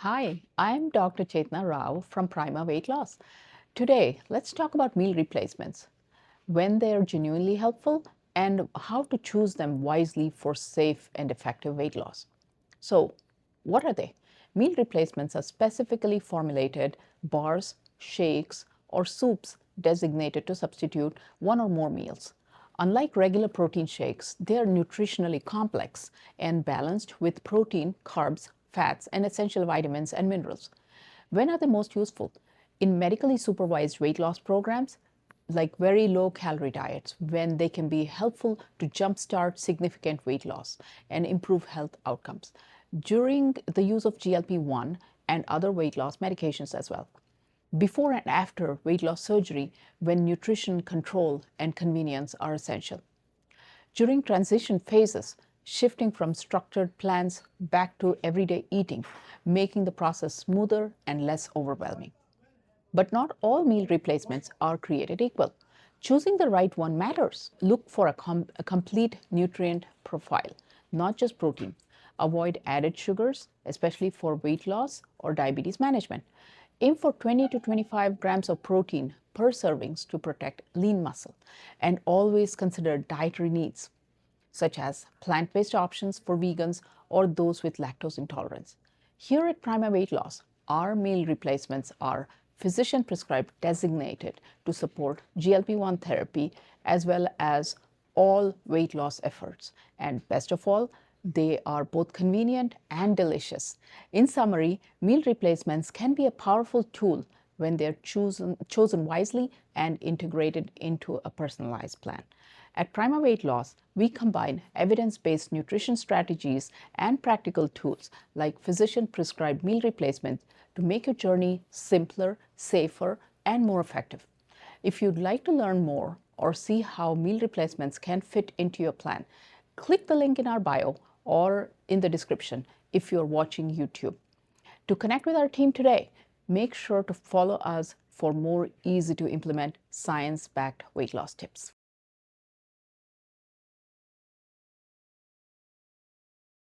Hi, I'm Dr. Chethana Rao from Prima Weight Loss. Today, let's talk about meal replacements, when they are genuinely helpful, and how to choose them wisely for safe and effective weight loss. So, what are they? Meal replacements are specifically formulated bars, shakes, or soups designated to substitute one or more meals. Unlike regular protein shakes, they are nutritionally complex and balanced with protein, carbs, fats, and essential vitamins and minerals. When are they most useful? In medically supervised weight loss programs, like very low calorie diets, when they can be helpful to jumpstart significant weight loss and improve health outcomes. During the use of GLP-1 and other weight loss medications as well. Before and after weight loss surgery, when nutrition control and convenience are essential. During transition phases, shifting from structured plans back to everyday eating, making the process smoother and less overwhelming. But not all meal replacements are created equal. Choosing the right one matters. Look for a complete nutrient profile, not just protein. Avoid added sugars, especially for weight loss or diabetes management. Aim for 20 to 25 grams of protein per servings to protect lean muscle. And always consider dietary needs, such as plant-based options for vegans or those with lactose intolerance. Here at Prima Weight Loss, our meal replacements are physician prescribed designated to support GLP-1 therapy as well as all weight loss efforts. And best of all, they are both convenient and delicious. In summary, meal replacements can be a powerful tool when they're chosen wisely and integrated into a personalized plan. At Prima Weight Loss, we combine evidence-based nutrition strategies and practical tools like physician-prescribed meal replacements to make your journey simpler, safer, and more effective. If you'd like to learn more or see how meal replacements can fit into your plan, click the link in our bio or in the description if you're watching YouTube. To connect with our team today, make sure to follow us for more easy to implement science-backed weight loss tips.